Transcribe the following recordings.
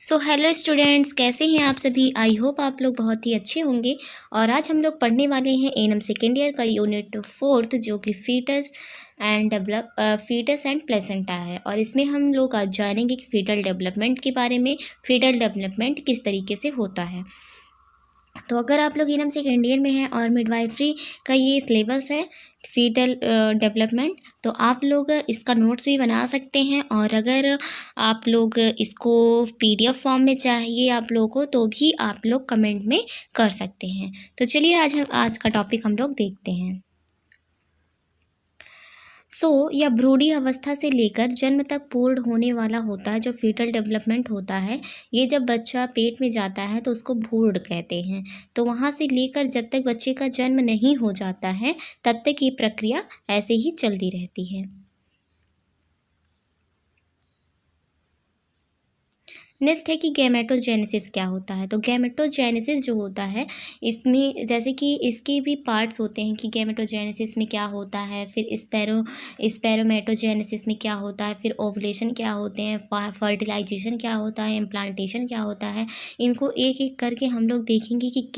So hello students, कैसे हैं आप सभी। आई होप आप लोग बहुत ही अच्छे होंगे। और आज हम लोग पढ़ने वाले हैं एनएम सेकेंड ईयर का यूनिट 4 जो कि फीटस एंड प्लेसेंटा है। और इसमें हम लोग आज जानेंगे कि फीटल डेवलपमेंट के बारे में, फीटल डेवलपमेंट किस तरीके से होता है। तो अगर आप लोग एनएम सेकेंड ईयर में हैं और मिडवाइफरी का ये सिलेबस है फीटल डेवलपमेंट, तो आप लोग इसका नोट्स भी बना सकते हैं। और अगर आप लोग इसको पीडीएफ फॉर्म में चाहिए आप लोगों को, तो भी आप लोग कमेंट में कर सकते हैं। तो चलिए आज का टॉपिक हम लोग देखते हैं। या भ्रूणी अवस्था से लेकर जन्म तक पूर्ण होने वाला होता है जो फीटल डेवलपमेंट होता है। ये जब बच्चा पेट में जाता है तो उसको भ्रूण कहते हैं। तो वहाँ से लेकर जब तक बच्चे का जन्म नहीं हो जाता है तब तक ये प्रक्रिया ऐसे ही चलती रहती है। नेक्स्ट है कि गैमेटोजेनेसिस क्या होता है। तो गैमेटोजेनेसिस जो होता है, इसमें जैसे कि इसके भी पार्ट्स होते हैं कि गैमेटोजेनेसिस में क्या होता है, फिर स्पेरोमेटोजेनेसिस में क्या होता है, फिर ओवुलेशन क्या होते हैं, फर्टिलाइजेशन क्या होता है, इम्प्लांटेशन क्या होता है। इनको एक एक करके हम लोग देखेंगे कि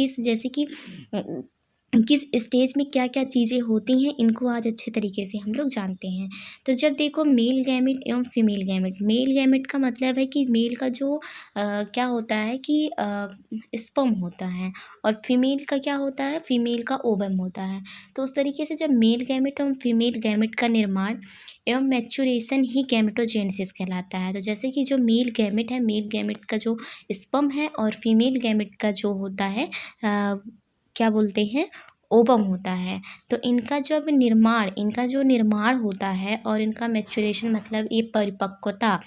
किस स्टेज में क्या क्या चीज़ें होती हैं, इनको आज अच्छे तरीके से हम लोग जानते हैं। तो जब देखो मेल गैमेट एवं फीमेल गैमेट, मेल गैमेट का मतलब है कि मेल का जो क्या होता है कि स्पर्म होता है, और फीमेल का क्या होता है, फीमेल का ओवम होता है। तो उस तरीके से जब मेल गैमेट एवं फीमेल गैमेट का निर्माण एवं मैच्योरेशन ही गैमेटोजेनेसिस कहलाता है। तो जैसे कि जो मेल गैमेट है, मेल गैमेट का जो स्पर्म है, और फीमेल गैमेट का जो होता है क्या बोलते हैं, ओवम होता है। तो इनका जो निर्माण होता है और इनका मैच्योरेशन मतलब ये परिपक्वता,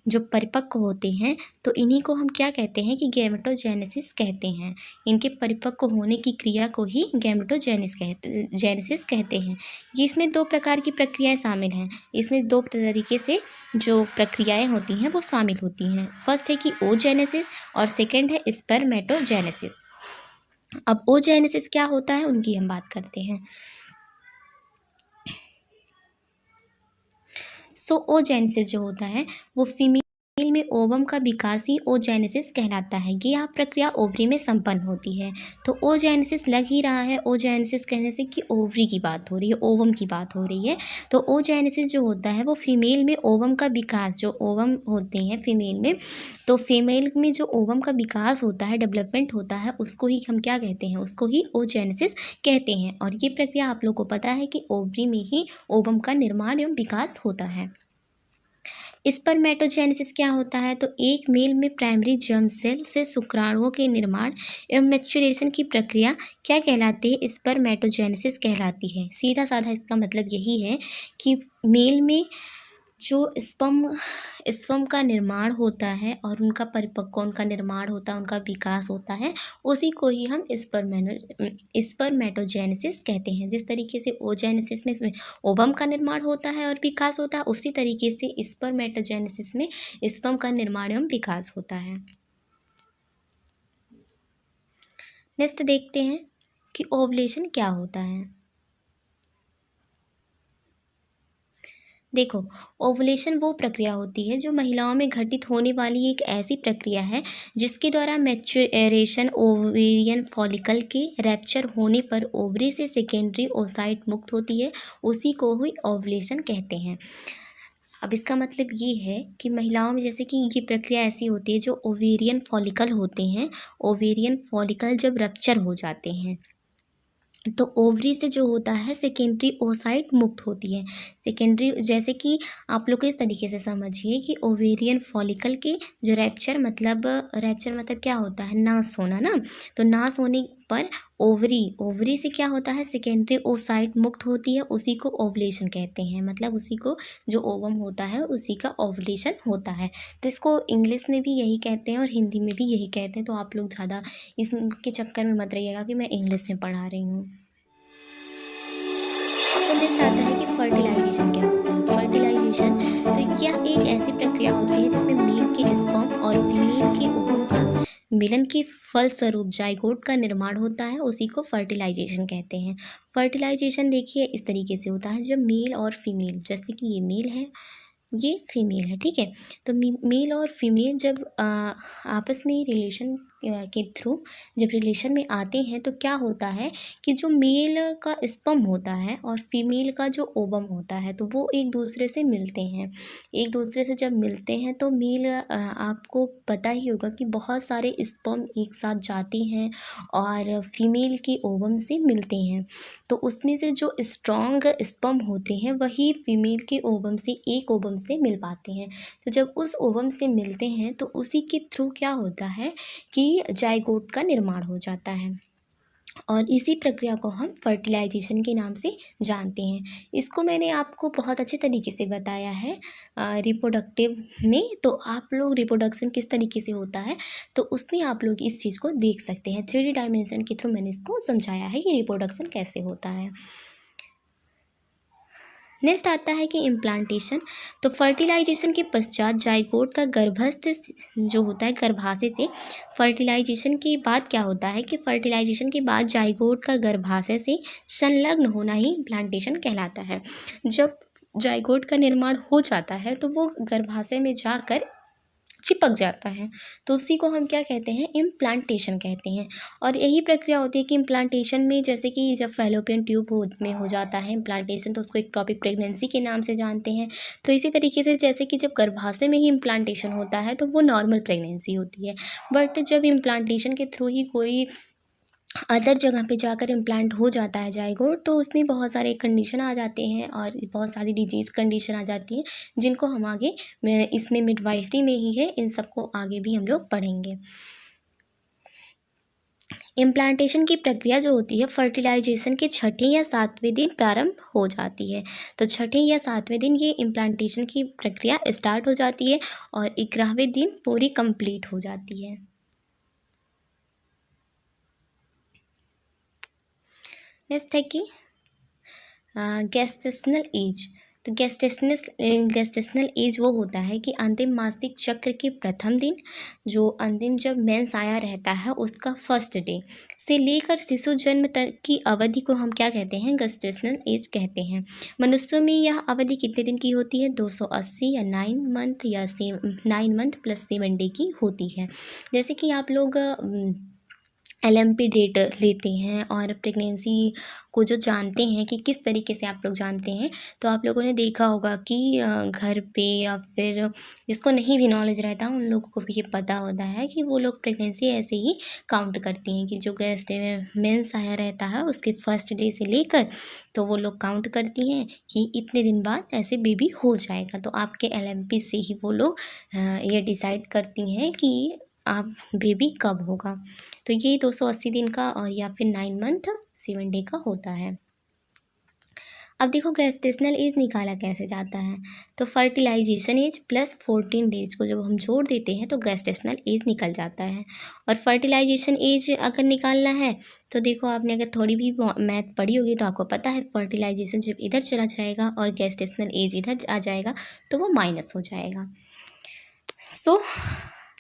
जो परिपक्व होते हैं, तो इन्हीं को हम क्या कहते हैं कि गैमेटोजेनेसिस कहते हैं। इनके परिपक्व होने की क्रिया को ही जेनेसिस कहते हैं। ये इसमें 2 प्रकार की प्रक्रियाएं शामिल हैं। इसमें 2 तरीके से जो प्रक्रियाएं होती हैं वो शामिल होती हैं। फर्स्ट है कि ओजेनेसिस और सेकेंड है स्पर्मेटोजेनेसिस। अब ओजेनेसिस क्या होता है उनकी हम बात करते हैं। ओजेनेसिस जो होता है वो फीमेल में ओवम का विकास ही ओजेनेसिस कहलाता है। यह प्रक्रिया ओवरी में संपन्न होती है। तो ओजेनेसिस लग ही रहा है, ओजेनेसिस कहने से कि ओवरी की बात हो रही है, ओवम की बात हो रही है। तो ओजेनेसिस जो होता है वो फीमेल में ओवम का विकास, जो ओवम होते हैं फीमेल में, तो फीमेल में जो ओवम का विकास होता है, डेवलपमेंट होता है, उसको ही हम क्या कहते हैं, उसको ही ओजेनेसिस कहते हैं। और ये प्रक्रिया आप लोग को पता है कि ओवरी में ही ओवम का निर्माण एवं विकास होता है। स्पर्मेटोजेनेसिस क्या होता है, तो एक मेल में प्राइमरी जर्म सेल से शुक्राणुओं के निर्माण एवं मैच्योरेशन की प्रक्रिया क्या कहलाती है, स्पर्मेटोजेनेसिस कहलाती है। सीधा साधा इसका मतलब यही है कि मेल में जो स्पर्म का निर्माण होता है और उनका परिपक्व, उनका निर्माण होता है, उनका विकास होता है, उसी को ही हम स्पर्मेटोजेनेसिस कहते हैं। जिस तरीके से ओजेनेसिस में ओवम का निर्माण होता है और विकास होता है, उसी तरीके से स्पर्मेटोजेनेसिस में स्पर्म का निर्माण एवं विकास होता है। नेक्स्ट देखते हैं कि ओवुलेशन क्या होता है। देखो, ओवुलेशन वो प्रक्रिया होती है जो महिलाओं में घटित होने वाली एक ऐसी प्रक्रिया है जिसके द्वारा मैच्योरेशन ओवेरियन फॉलिकल के रैप्चर होने पर ओवरी से सेकेंडरी ओसाइट मुक्त होती है, उसी को ही ओवुलेशन कहते हैं। अब इसका मतलब ये है कि महिलाओं में जैसे कि ये प्रक्रिया ऐसी होती है, जो ओवेरियन फॉलिकल होते हैं, ओवेरियन फॉलिकल जब रप्चर हो जाते हैं तो ओवरी से जो होता है सेकेंडरी ओसाइट मुक्त होती है। सेकेंडरी जैसे कि आप लोग इस तरीके से समझिए कि ओवेरियन फॉलिकल के जो रैप्चर मतलब क्या होता है, नाश होना ना। तो नाश होने पर ओवरी से क्या होता है, सेकेंडरी ओसाइट मुक्त होती है, उसी को ओवुलेशन कहते हैं। मतलब उसी को, जो ओवम होता है उसी का ओवुलेशन होता है। तो इसको इंग्लिश में भी यही कहते हैं और हिंदी में भी यही कहते हैं। तो आप लोग ज़्यादा इसके चक्कर में मत रहिएगा कि मैं इंग्लिश में पढ़ा रही हूँ। सो नेक्स्ट आता है कि फर्टिलाइजेशन क्या होता है। फर्टिलाइजेशन तो यह एक ऐसी प्रक्रिया होती है जिसमें मेल के स्पर्म और फीमेल के ओवम का मिलन के फलस्वरूप जाइगोट का निर्माण होता है, उसी को फर्टिलाइजेशन कहते हैं। फर्टिलाइजेशन देखिए इस तरीके से होता है, जब मेल और फीमेल, जैसे कि ये मेल है, ये फीमेल है, ठीक है। तो मेल और फीमेल जब आपस में रिलेशन के थ्रू जब रिलेशन में आते हैं तो क्या होता है कि जो मेल का स्पर्म होता है और फीमेल का जो ओवम होता है तो वो एक दूसरे से मिलते हैं। एक दूसरे से जब मिलते हैं तो मेल आपको पता ही होगा कि बहुत सारे स्पर्म एक साथ जाते हैं और फीमेल के ओवम से मिलते हैं। तो उसमें से जो स्ट्रॉन्ग स्पर्म होते हैं वही फीमेल के ओवम से एक ओवम से मिल पाते हैं। तो जब उस ओवम से मिलते हैं तो उसी के थ्रू क्या होता है कि जाइगोट का निर्माण हो जाता है और इसी प्रक्रिया को हम फर्टिलाइजेशन के नाम से जानते हैं। इसको मैंने आपको बहुत अच्छे तरीके से बताया है रिप्रोडक्टिव में। तो आप लोग रिप्रोडक्शन किस तरीके से होता है तो उसमें आप लोग इस चीज़ को देख सकते हैं। 3D डायमेंशन के थ्रू मैंने इसको समझाया है कि रिप्रोडक्शन कैसे होता है। नेक्स्ट आता है कि इम्प्लांटेशन। तो फर्टिलाइजेशन के पश्चात जाइगोट का गर्भस्थ जो होता है गर्भाशय से फर्टिलाइजेशन के बाद क्या होता है कि फर्टिलाइजेशन के बाद जाइगोट का गर्भाशय से संलग्न होना ही इम्प्लांटेशन कहलाता है। जब जाइगोट का निर्माण हो जाता है तो वो गर्भाशय में जाकर चिपक जाता है तो उसी को हम क्या कहते हैं, इम्प्लांटेशन कहते हैं। और यही प्रक्रिया होती है कि इम्प्लांटेशन में जैसे कि जब फैलोपियन ट्यूब में हो जाता है इम्प्लांटेशन तो उसको एक्टोपिक प्रेगनेंसी के नाम से जानते हैं। तो इसी तरीके से जैसे कि जब गर्भाशय में ही इम्प्लांटेशन होता है तो वो नॉर्मल प्रेगनेंसी होती है। बट जब इम्प्लांटेशन के थ्रू ही कोई अदर जगह पे जाकर इम्प्लांट हो जाता है जाइगोट तो उसमें बहुत सारे कंडीशन आ जाते हैं और बहुत सारी डिजीज़ कंडीशन आ जाती हैं जिनको हम आगे इसमें मिडवाइफरी में ही है, इन सबको आगे भी हम लोग पढ़ेंगे। इम्प्लांटेशन की प्रक्रिया जो होती है फर्टिलाइजेशन के छठे या सातवें दिन प्रारंभ हो जाती है। तो छठे या सातवें दिन ये इम्प्लांटेशन की प्रक्रिया स्टार्ट हो जाती है और 11वें दिन पूरी कंप्लीट हो जाती है। नेक्स्ट है कि गेस्टेशनल एज। तो गेस्टेशनल एज वो होता है कि अंतिम मासिक चक्र के प्रथम दिन जो अंतिम जब मेंस आया रहता है उसका फर्स्ट डे से लेकर शिशु जन्म तक की अवधि को हम क्या कहते हैं, गेस्टेशनल एज कहते हैं। मनुष्यों में यह अवधि कितने दिन की होती है, 280 या 9 मंथ या 9 मंथ प्लस 7 डे की होती है। जैसे कि आप लोग LMP डेट लेते हैं और प्रेगनेंसी को जो जानते हैं कि किस तरीके से आप लोग जानते हैं तो आप लोगों ने देखा होगा कि घर पे या फिर जिसको नहीं भी नॉलेज रहता उन लोगों को भी ये पता होता है कि वो लोग प्रेगनेंसी ऐसे ही काउंट करती हैं कि जो गेस्ट मेंस आया रहता है उसके फर्स्ट डे से लेकर तो वो लोग काउंट करती हैं कि इतने दिन बाद ऐसे बेबी हो जाएगा। तो आपके LMP से ही वो लोग ये डिसाइड करती हैं कि आप बेबी कब होगा। तो ये 280 दिन का और या फिर 9 मंथ 7 डे का होता है। अब देखो गेस्टेशनल एज निकाला कैसे जाता है। तो फर्टिलाइजेशन एज प्लस 14 डेज को जब हम जोड़ देते हैं तो गेस्टेशनल एज निकल जाता है। और फर्टिलाइजेशन एज अगर निकालना है तो देखो आपने अगर थोड़ी भी मैथ पढ़ी होगी तो आपको पता है फर्टिलाइजेशन जब इधर चला जाएगा और गेस्टेशनल एज इधर आ जाएगा तो वो माइनस हो जाएगा। सो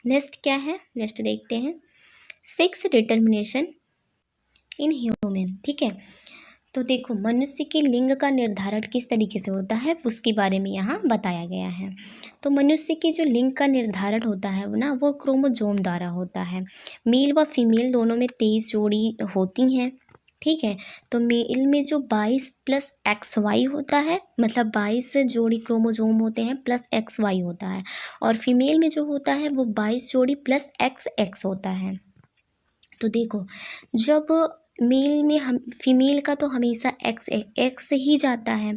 नेक्स्ट क्या है, नेक्स्ट देखते हैं सेक्स डिटर्मिनेशन इन ह्यूमन। ठीक है, तो देखो मनुष्य के लिंग का निर्धारण किस तरीके से होता है उसके बारे में यहाँ बताया गया है। तो मनुष्य के जो लिंग का निर्धारण होता है वो क्रोमोजोम द्वारा होता है। मेल व फीमेल दोनों में 23 जोड़ी होती हैं। ठीक है, तो मेल में जो 22 प्लस XY होता है, मतलब 22 जोड़ी क्रोमोजोम होते हैं प्लस XY होता है। और फीमेल में जो होता है वो 22 जोड़ी प्लस XX होता है। तो देखो जब मेल में हम फीमेल का तो हमेशा एक्स ही जाता है,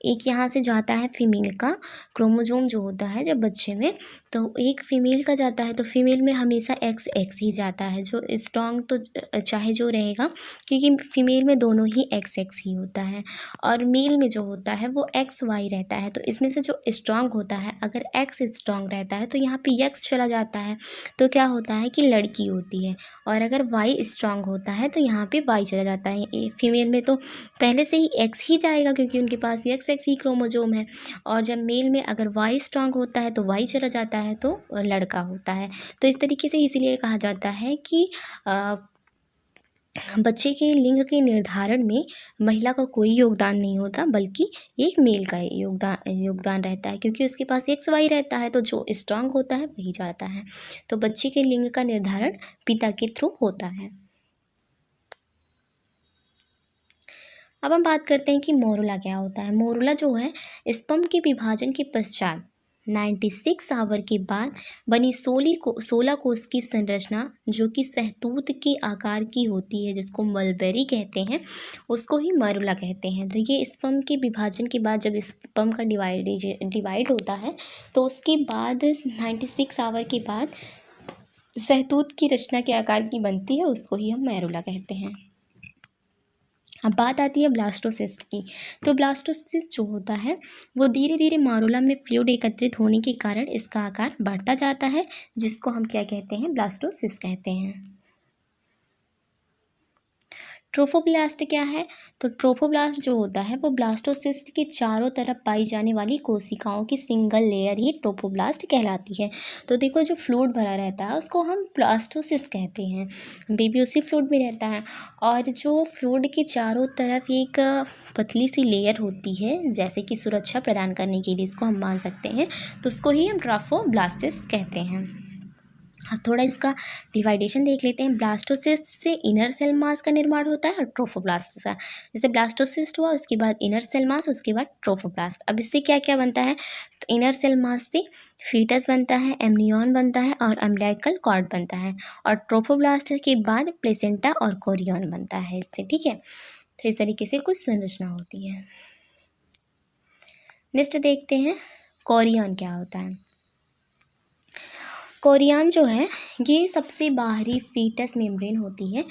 एक यहाँ से जाता है फीमेल का क्रोमोजोम जो होता है जब बच्चे में, तो एक फीमेल का जाता है तो फीमेल में हमेशा एक्स ही जाता है। जो स्ट्रॉन्ग तो चाहे जो रहेगा क्योंकि फीमेल में दोनों ही एक्स ही होता है और मेल में जो होता है वो XY रहता है। तो इसमें से जो स्ट्रॉन्ग होता है अगर एक्स स्ट्रॉन्ग रहता है तो यहाँ पे यक्स चला जाता है तो क्या होता है कि लड़की होती है। और अगर वाई स्ट्रॉन्ग होता है तो यहाँ पे वाई चला जाता है। फीमेल में तो पहले से ही एक्स ही जाएगा क्योंकि उनके पास एक्स ही क्रोमोजोम है। और जब मेल में अगर वाई स्ट्रॉन्ग होता है तो वाई चला जाता है तो लड़का होता है। तो इस तरीके से इसीलिए कहा जाता है कि बच्चे के लिंग के निर्धारण में महिला का कोई योगदान नहीं होता, बल्कि एक मेल का योगदान रहता है, क्योंकि उसके पास एक्स वाई रहता है, तो जो स्ट्रांग होता है वही जाता है। तो बच्चे के लिंग का निर्धारण पिता के थ्रू होता है। अब हम बात करते हैं कि मोरुला क्या होता है। मोरुला जो है स्पर्म के विभाजन के पश्चात 96 आवर के बाद बनी 16 कोष की संरचना, जो कि सहतूत के आकार की होती है, जिसको मलबेरी कहते हैं, उसको ही मरुला कहते हैं। तो ये स्पर्म के विभाजन के बाद जब स्पर्म का डिवाइड होता है, तो उसके बाद 96 आवर के बाद सहतूत की रचना के आकार की बनती है, उसको ही हम मैरुला कहते हैं। अब बात आती है ब्लास्टोसिस्ट की। तो ब्लास्टोसिस्ट जो होता है वो धीरे धीरे मारुला में फ्लूइड एकत्रित होने के कारण इसका आकार बढ़ता जाता है, जिसको हम क्या कहते हैं, ब्लास्टोसिस्ट कहते हैं। ट्रोफोब्लास्ट क्या है? तो ट्रोफोब्लास्ट जो होता है वो ब्लास्टोसिस्ट के चारों तरफ पाई जाने वाली कोशिकाओं की सिंगल लेयर ही ट्रोफोब्लास्ट कहलाती है। तो देखो, जो फ्लूइड भरा रहता है उसको हम ब्लास्टोसिस्ट कहते हैं, बेबी उसी फ्लूइड में रहता है। और जो फ्लूइड के चारों तरफ एक पतली सी लेयर होती है, जैसे कि सुरक्षा प्रदान करने के लिए इसको हम मान सकते हैं, तो उसको ही हम ट्रोफोब्लास्टिस कहते हैं। हाँ, थोड़ा इसका डिवाइडेशन देख लेते हैं। ब्लास्टोसिस्ट से इनर सेल मास का निर्माण होता है और ट्रोफोब्लास्ट का, जैसे ब्लास्टोसिस्ट हुआ उसके बाद इनर सेल मास, उसके बाद ट्रोफोब्लास्ट। अब इससे क्या क्या बनता है? इनर सेल मास से फीटस बनता है, एमनियॉन बनता है और अम्बिलिकल कॉर्ड बनता है, और ट्रोफोब्लास्ट के बाद प्लेसेंटा और कोरियन बनता है इससे। ठीक है, तो इस तरीके से कुछ संरचना होती है। नेक्स्ट देखते हैं कोरियन क्या होता है। कोरियन जो है ये सबसे बाहरी फीटस मेम्ब्रेन होती है।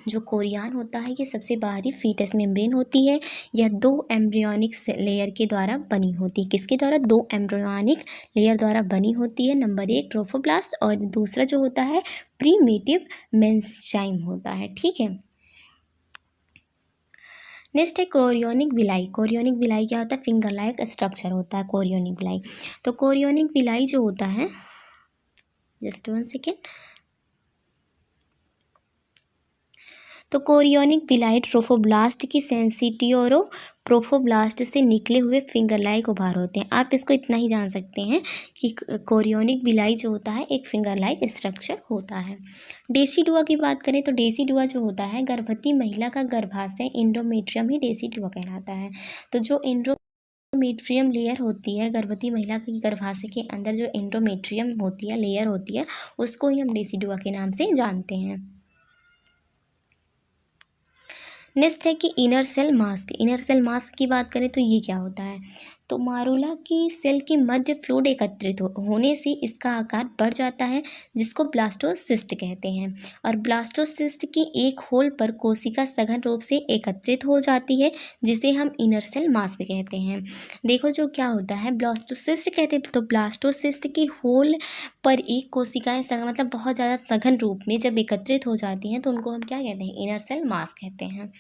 जो कोरियन होता है ये सबसे बाहरी फीटस मेम्ब्रेन होती है। यह 2 एम्ब्रियोनिक लेयर के द्वारा बनी होती है। किसके द्वारा? 2 एम्ब्रियोनिक लेयर द्वारा बनी होती है। नंबर 1 ट्रोफोब्लास्ट और दूसरा जो होता है प्रीमेटिव मेंचाइम होता है। ठीक है, नेक्स्ट है कोरियोनिक विलाई। कोरियोनिक विलाई क्या होता है? फिंगर लाइक स्ट्रक्चर होता है कोरियोनिक विलाई। तो कोरियोनिक विलाई जो होता है, जस्ट 1 सेकेंड। तो कोरियोनिक विलाई ट्रोफोब्लास्ट की सेंसिटियोरो प्रोफोब्लास्ट से निकले हुए फिंगर लाइक उभार होते हैं। आप इसको इतना ही जान सकते हैं कि कोरियोनिक विलाई जो होता है एक फिंगर लाइक स्ट्रक्चर होता है। डेसिडुआ की बात करें तो डेसिडुआ जो होता है गर्भवती महिला का गर्भाशय एंडोमेट्रियम ही डेसिडुआ कहलाता है। तो जो एंडोमेट्रियम लेयर होती है गर्भवती महिला की गर्भाशय के अंदर, जो एंडोमेट्रियम होती है लेयर होती है, उसको ही हम डेसिडुआ के नाम से जानते हैं। नेक्स्ट है कि inner cell mask. Inner cell mask की बात करें तो ये क्या होता है? तो मारुला की सेल के मध्य फ्लूइड एकत्रित होने से इसका आकार बढ़ जाता है, जिसको ब्लास्टोसिस्ट कहते हैं। और ब्लास्टोसिस्ट की एक होल पर कोशिका सघन रूप से एकत्रित हो जाती है, जिसे हम इनर सेल मास्क कहते हैं। देखो, जो क्या होता है ब्लास्टोसिस्ट कहते हैं, तो ब्लास्टोसिस्ट की होल पर एक कोशिकाएं मतलब बहुत ज़्यादा सघन रूप में जब एकत्रित हो जाती हैं, तो उनको हम क्या कहते हैं? इनर सेल मास्क कहते हैं।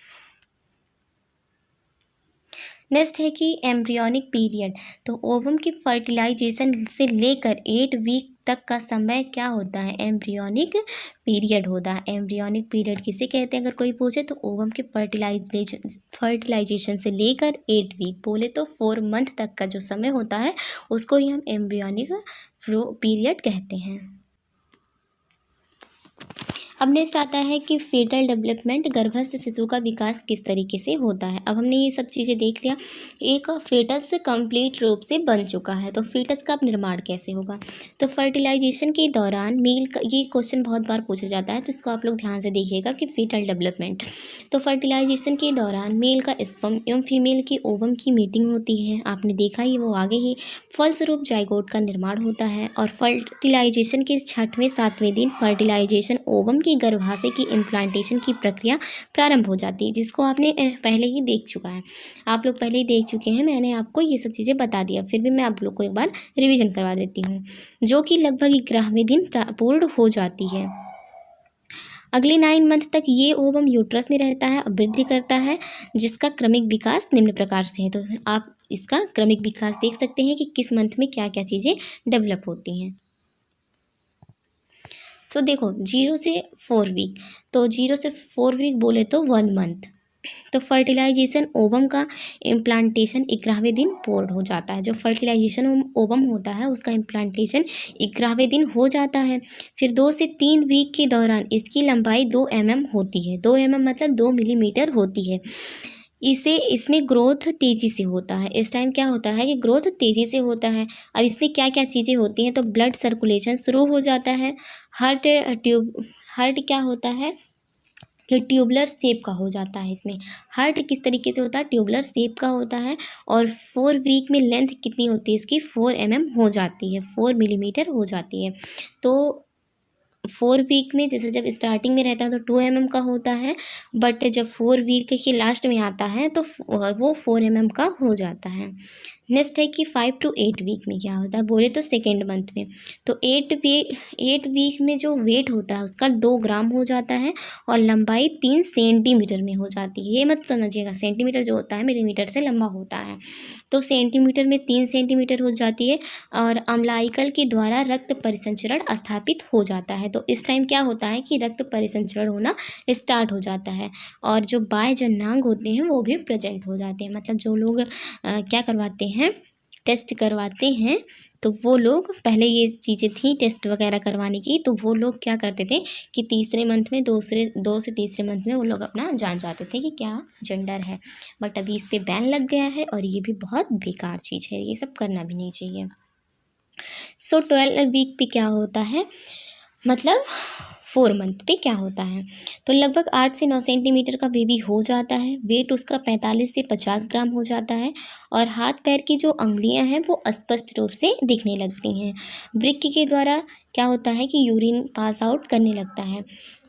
नेक्स्ट है कि एम्ब्रियोनिक पीरियड। तो ओवम की फर्टिलाइजेशन से लेकर 8 वीक तक का समय क्या होता है? एम्ब्रियोनिक पीरियड होता है। एम्ब्रियोनिक पीरियड किसे कहते हैं अगर कोई पूछे तो? ओवम के फर्टिलाइजेशन से लेकर 8 वीक, बोले तो 4 मंथ तक का जो समय होता है उसको ही हम एम्ब्रियोनिक पीरियड कहते हैं। अब नेक्स्ट आता है कि फेटल डेवलपमेंट, गर्भस्थ शिशु का विकास किस तरीके से होता है। अब हमने ये सब चीज़ें देख लिया। एक फेटस कंप्लीट रूप से बन चुका है, तो फेटस का निर्माण कैसे होगा? तो फर्टिलाइजेशन के दौरान मेल का, ये क्वेश्चन बहुत बार पूछा जाता है, तो इसको आप लोग ध्यान से देखिएगा कि फेटल डेवलपमेंट। तो फर्टिलाइजेशन के दौरान मेल का स्पर्म एवं फीमेल की ओवम की मीटिंग होती है, आपने देखा ही वो आगे ही। फलस्वरूप जाइगोट का निर्माण होता है, और फर्टिलाइजेशन के 6वें-7वें दिन फर्टिलाइजेशन ओवम की गर्भाशय की इम्प्लांटेशन की प्रक्रिया प्रारंभ हो जाती है, जिसको आपने पहले ही देख चुका है। आप लोग पहले ही देख चुके हैं, मैंने आपको ये सब चीज़ें बता दिया, फिर भी मैं आप लोग को एक बार रिवीजन करवा देती हूँ, जो कि लगभग 11वें दिन पूर्ण हो जाती है। अगले 9 मंथ तक ये ओवम यूट्रस में रहता है और वृद्धि करता है, जिसका क्रमिक विकास निम्न प्रकार से है। तो आप इसका क्रमिक विकास देख सकते हैं कि किस मंथ में क्या क्या चीज़ें डेवलप होती हैं। सो देखो 0 से 4 वीक, तो 0 से 4 वीक बोले तो 1 मंथ। तो फर्टिलाइजेशन ओवम का इम्प्लांटेशन 11वें दिन पोर्ड हो जाता है। जो फर्टिलाइजेशन ओवम होता है उसका इम्प्लांटेशन 11वें दिन हो जाता है। फिर 2 से 3 वीक के दौरान इसकी लंबाई 2 mm होती है। 2 mm मतलब 2 मिलीमीटर होती है। इसमें ग्रोथ तेज़ी से होता है। इस टाइम क्या होता है कि ग्रोथ तेज़ी से होता है। अब इसमें क्या क्या चीज़ें होती हैं, तो ब्लड सर्कुलेशन शुरू हो जाता है। हार्ट क्या होता है कि ट्यूबुलर शेप का हो जाता है। इसमें हार्ट किस तरीके से होता है, ट्यूबुलर शेप का होता है। और 4 वीक में लेंथ कितनी होती है इसकी, 4 mm हो जाती है, 4 मिलीमीटर हो जाती है। तो 4 वीक में जैसे जब स्टार्टिंग में रहता है तो 2 mm का होता है, बट जब 4 वीक के लास्ट में आता है तो वो 4 mm का हो जाता है। नेक्स्ट है कि 5 to 8 वीक में क्या होता है, बोले तो सेकेंड मंथ में। तो 8 वीक में जो वेट होता है उसका 2 ग्राम हो जाता है और लंबाई 3 सेंटीमीटर में हो जाती है। ये मत समझिएगा सेंटीमीटर जो होता है मिलीमीटर से लंबा होता है। तो सेंटीमीटर में 3 सेंटीमीटर हो जाती है और अम्लाइकल के द्वारा रक्त परिसंचरण स्थापित हो जाता है। तो इस टाइम क्या होता है कि रक्त परिसंचरण होना स्टार्ट हो जाता है और जो बाह्यजननांग होते हैं वो भी प्रेजेंट हो जाते हैं। मतलब जो लोग क्या करवाते हैं, टेस्ट करवाते हैं, तो वो लोग पहले ये चीज़ें थी टेस्ट वगैरह करवाने की, तो वो लोग क्या करते थे कि तीसरे मंथ में 2 से तीसरे मंथ में वो लोग अपना जान जाते थे कि क्या जेंडर है। बट अभी इस पर बैन लग गया है और ये भी बहुत बेकार चीज़ है, ये सब करना भी नहीं चाहिए। सो 12 वीक पे क्या होता है, मतलब 4 मंथ पे क्या होता है, तो लगभग 8 से 9 सेंटीमीटर का बेबी हो जाता है। वेट उसका 45 से 50 ग्राम हो जाता है और हाथ पैर की जो अंगुलियां हैं वो स्पष्ट रूप से दिखने लगती हैं। वृक्क के द्वारा क्या होता है कि यूरिन पास आउट करने लगता है,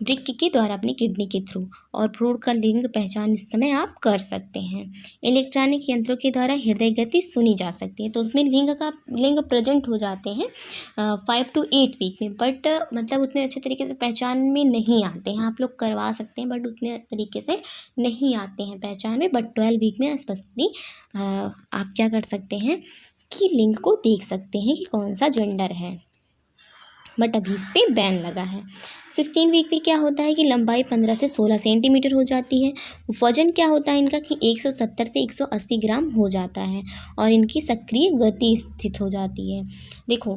वृक्क के द्वारा अपनी किडनी के थ्रू। और भ्रूण का लिंग पहचान इस समय आप कर सकते हैं। इलेक्ट्रॉनिक यंत्रों के द्वारा हृदय गति सुनी जा सकती है। तो उसमें लिंग प्रेजेंट हो जाते हैं 5 to 8 वीक में, बट मतलब उतने अच्छे तरीके से पहचान में नहीं आते हैं। आप लोग करवा सकते हैं बट उतने तरीके से नहीं आते हैं पहचान में। बट 12 वीक में स्पष्टली आप क्या कर सकते हैं कि लिंग को देख सकते हैं कि कौन सा जेंडर है। बट अभी इस पर बैन लगा है। 16 वीक पे क्या होता है कि लंबाई 15 से 16 सेंटीमीटर हो जाती है। वजन क्या होता है इनका कि 170 से 180 ग्राम हो जाता है और इनकी सक्रिय गति स्थित हो जाती है। देखो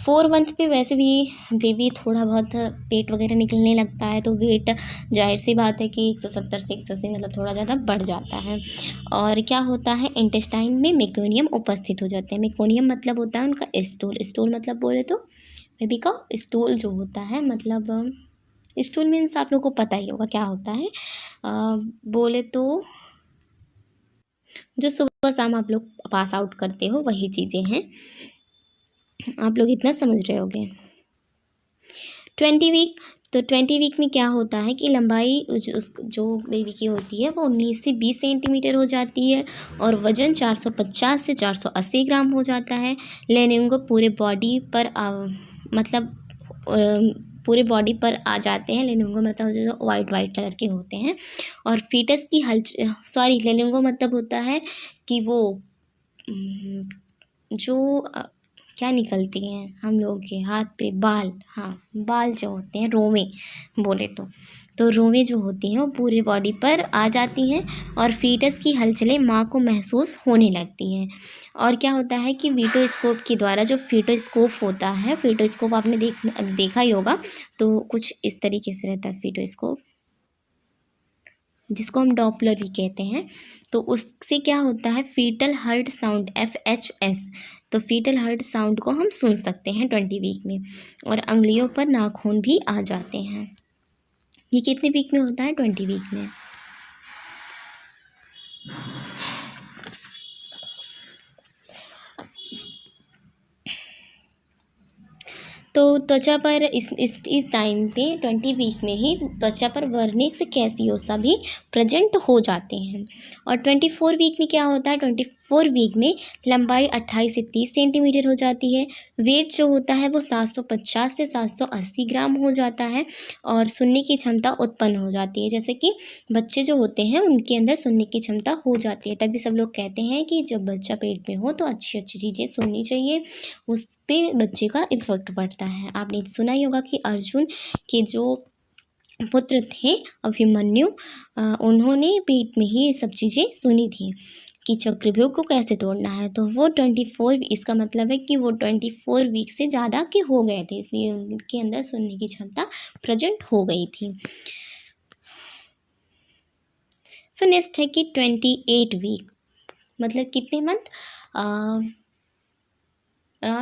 4 मंथ पे वैसे भी बेबी थोड़ा बहुत पेट वगैरह निकलने लगता है, तो वेट जाहिर सी बात है कि 170 से 180 मतलब थोड़ा ज़्यादा बढ़ जाता है। और क्या होता है, इंटेस्टाइन में मेकोनियम उपस्थित हो जाते हैं। मेकोनियम मतलब होता है उनका स्टूल। स्टूल मतलब बोले तो बेबी का स्टूल जो होता है, मतलब स्टूल मीन्स आप लोगों को पता ही होगा क्या होता है। बोले तो जो सुबह शाम आप लोग पास आउट करते हो वही चीज़ें हैं, आप लोग इतना समझ रहे होगे। 20 वीक, तो 20 वीक में क्या होता है कि लंबाई जो बेबी की होती है वो 19 से 20 सेंटीमीटर हो जाती है और वज़न 450 से 480 ग्राम हो जाता है। लेनिंगो पूरे बॉडी पर पूरे बॉडी पर आ जाते हैं। लेनिंगो मतलब जो वाइट कलर के होते हैं। और फीटस की लेनिंगो मतलब होता है कि वो जो क्या निकलती हैं हम लोगों के हाथ पे, बाल, हाँ बाल जो होते हैं, रोवें बोले तो रोवें जो होती हैं वो पूरी बॉडी पर आ जाती हैं और फीटस की हलचलें माँ को महसूस होने लगती हैं। और क्या होता है कि वीटोस्कोप के द्वारा, जो फीटोस्कोप होता है, फीटोस्कोप आपने देखा ही होगा, तो कुछ इस तरीके से रहता है फीटोस्कोप, जिसको हम डॉपलर भी कहते हैं। तो उससे क्या होता है, फीटल हार्ट साउंड FHS, तो फीटल हार्ट साउंड को हम सुन सकते हैं 20 वीक में। और अंगुलियों पर नाखून भी आ जाते हैं। ये कितने वीक में होता है, 20 वीक में। तो त्वचा पर इस टाइम पे 20 वीक में ही त्वचा पर वर्निक्स कैसियोसा भी प्रेजेंट हो जाते हैं। और 24 वीक में क्या होता है, वीक में लंबाई 28 से 30 सेंटीमीटर हो जाती है। वेट जो होता है वो 750 से 780 ग्राम हो जाता है और सुनने की क्षमता उत्पन्न हो जाती है। जैसे कि बच्चे जो होते हैं उनके अंदर सुनने की क्षमता हो जाती है, तभी सब लोग कहते हैं कि जब बच्चा पेट में हो तो अच्छी अच्छी चीज़ें सुननी चाहिए, उस पर बच्चे का इफेक्ट पड़ता है। आपने सुना ही होगा कि अर्जुन के जो पुत्र थे अभिमन्यु, उन्होंने पेट में ही ये सब चीज़ें सुनी थी कि चक्रव्यूह को कैसे तोड़ना है। तो वो 24, इसका मतलब है कि वो 24 वीक से ज़्यादा के हो गए थे, इसलिए उनके अंदर सुनने की क्षमता प्रेजेंट हो गई थी। सो नेक्स्ट है कि 28 वीक मतलब कितने मंथ,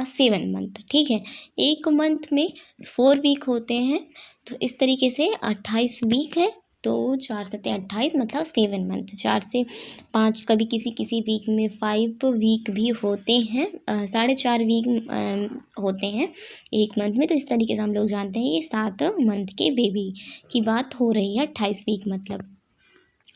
7 मंथ। ठीक है, एक मंथ में 4 वीक होते हैं, तो इस तरीके से 28 वीक है, तो 4 सत्ते 28 मतलब 7 मंथ। 4 से 5, कभी किसी किसी वीक में 5 वीक भी होते हैं, 4.5 वीक होते हैं एक मंथ में। तो इस तरीके से हम लोग जानते हैं ये 7 मंथ के बेबी की बात हो रही है। 28 वीक मतलब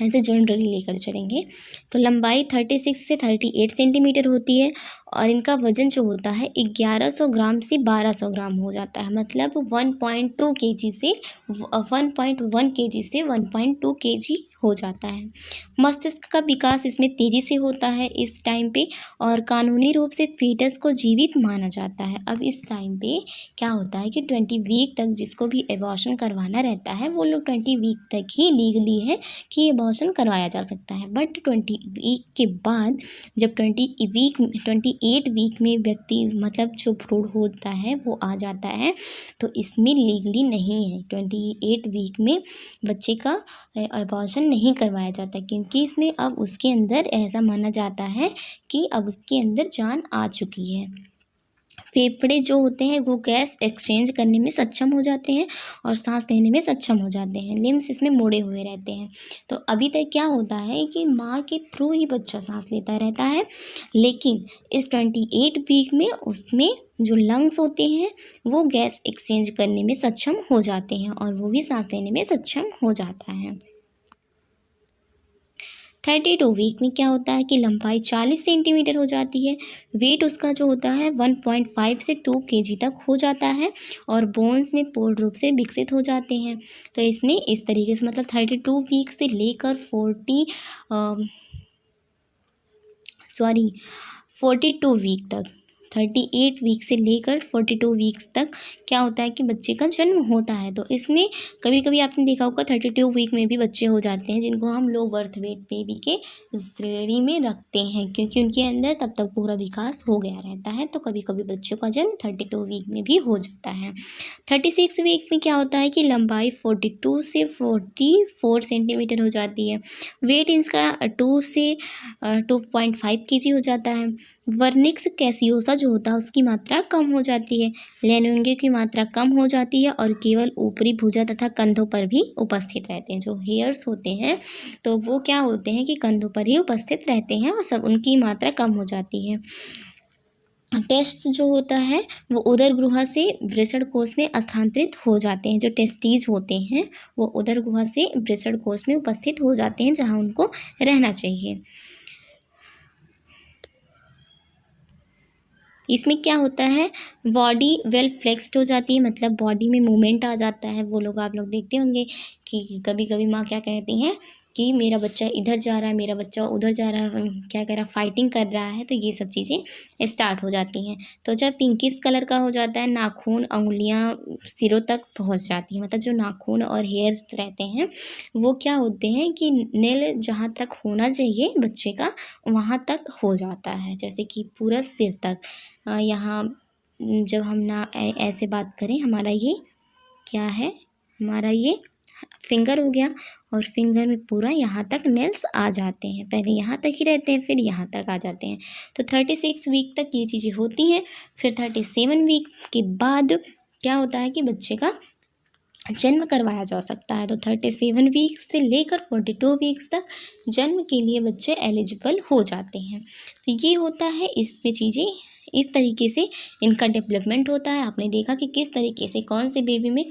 ऐसे जनरली लेकर चलेंगे। तो लंबाई 36 से 38 सेंटीमीटर होती है और इनका वज़न जो होता है 1100 ग्राम से 1200 ग्राम हो जाता है, मतलब 1.2 केजी से 1.1 केजी से 1.2 केजी हो जाता है। मस्तिष्क का विकास इसमें तेज़ी से होता है इस टाइम पे, और कानूनी रूप से फीटस को जीवित माना जाता है। अब इस टाइम पे क्या होता है कि 20 वीक तक जिसको भी एबॉर्शन करवाना रहता है वो लोग 20 वीक तक ही लीगली है कि एबॉर्शन करवाया जा सकता है। बट 20 वीक के बाद जब 28 वीक में व्यक्ति मतलब जो भ्रूण होता है वो आ जाता है, तो इसमें लीगली नहीं है। 28 वीक में बच्चे का एबॉर्शन नहीं करवाया जाता, क्योंकि इसमें अब उसके अंदर ऐसा माना जाता है कि अब उसके अंदर जान आ चुकी है। फेफड़े जो होते हैं वो गैस एक्सचेंज करने में सक्षम हो जाते हैं और सांस लेने में सक्षम हो जाते हैं। लिम्स इसमें मुड़े हुए रहते हैं। तो अभी तक क्या होता है कि माँ के थ्रू ही बच्चा सांस लेता रहता है, लेकिन इस 28 वीक में उसमें जो लंग्स होते हैं वो गैस एक्सचेंज करने में सक्षम हो जाते हैं और वो भी सांस लेने में सक्षम हो जाता है। 32 वीक में क्या होता है कि लंबाई 40 सेंटीमीटर हो जाती है। वेट उसका जो होता है 1.5 से 2 केजी तक हो जाता है और बोन्स में पूर्ण रूप से विकसित हो जाते हैं। तो इसमें इस तरीके से मतलब 32 वीक से लेकर 42 वीक तक, 38 वीक से लेकर 42 वीक्स तक क्या होता है कि बच्चे का जन्म होता है। तो इसमें कभी कभी आपने देखा होगा 32 वीक में भी बच्चे हो जाते हैं जिनको हम लो बर्थ वेट बेबी के श्रेणी में रखते हैं, क्योंकि उनके अंदर तब तक पूरा विकास हो गया रहता है। तो कभी कभी बच्चों का जन्म 32 वीक में भी हो जाता है। 36 वीक में क्या होता है कि लंबाई 42 से 44 सेंटीमीटर हो जाती है। वेट इसका 2 से 2.5 केजी हो जाता है। वर्निक्स कैसियोसा जो होता है उसकी मात्रा कम हो जाती है। लेनोंगे की मात्रा कम हो जाती है और केवल ऊपरी भुजा तथा कंधों पर भी उपस्थित रहते हैं। जो हेयर्स होते हैं तो वो क्या होते हैं कि कंधों पर ही उपस्थित रहते हैं और सब उनकी मात्रा कम हो जाती है। टेस्ट जो होता है वो उदर गुहा से वृषण कोश में स्थानांतरित हो जाते हैं। जो टेस्टीज होते हैं वो उदर गुहा से वृषण कोश में उपस्थित हो जाते हैं जहाँ उनको रहना चाहिए। इसमें क्या होता है बॉडी वेल फ्लेक्स्ड हो जाती है, मतलब बॉडी में मूवमेंट आ जाता है। वो लोग आप लोग देखते होंगे कि कभी कभी माँ क्या कहती हैं कि मेरा बच्चा इधर जा रहा है, मेरा बच्चा उधर जा रहा है, क्या कह रहा है, फाइटिंग कर रहा है। तो ये सब चीज़ें स्टार्ट हो जाती हैं। तो जब पिंकिश कलर का हो जाता है, नाखून उंगलियां सिरों तक पहुंच जाती हैं, मतलब जो नाखून और हेयर्स रहते हैं वो क्या होते हैं कि नेल जहाँ तक होना चाहिए बच्चे का वहाँ तक हो जाता है, जैसे कि पूरा सिर तक। यहाँ जब हम ना ऐसे बात करें, हमारा ये क्या है, हमारा ये फिंगर हो गया और फिंगर में पूरा यहाँ तक नेल्स आ जाते हैं। पहले यहाँ तक ही रहते हैं फिर यहाँ तक आ जाते हैं। तो 36 वीक तक ये चीज़ें होती हैं। फिर 37 वीक के बाद क्या होता है कि बच्चे का जन्म करवाया जा सकता है। तो 37 वीक से लेकर 42 वीक्स तक जन्म के लिए बच्चे एलिजिबल हो जाते हैं। तो ये होता है, इसमें चीज़ें इस तरीके से इनका डेवलपमेंट होता है। आपने देखा कि किस तरीके से कौन से बेबी में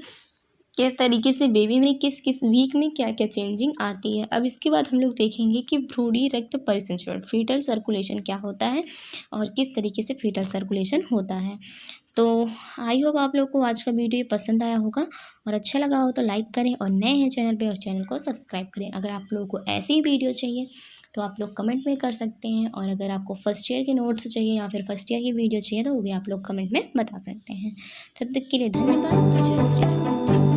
किस तरीके से बेबी में किस किस वीक में क्या क्या चेंजिंग आती है। अब इसके बाद हम लोग देखेंगे कि भ्रूणी रक्त परिसंचरण फीटल सर्कुलेशन क्या होता है और किस तरीके से फीटल सर्कुलेशन होता है। तो आई होप आप लोग को आज का वीडियो पसंद आया होगा, और अच्छा लगा हो तो लाइक करें, और नए हैं चैनल पे और चैनल को सब्सक्राइब करें। अगर आप लोगों को ऐसी ही वीडियो चाहिए तो आप लोग कमेंट में कर सकते हैं, और अगर आपको फर्स्ट ईयर के नोट्स चाहिए या फिर फर्स्ट ईयर की वीडियो चाहिए तो वो भी आप लोग कमेंट में बता सकते हैं। तब तक के लिए धन्यवाद। जय श्री राम।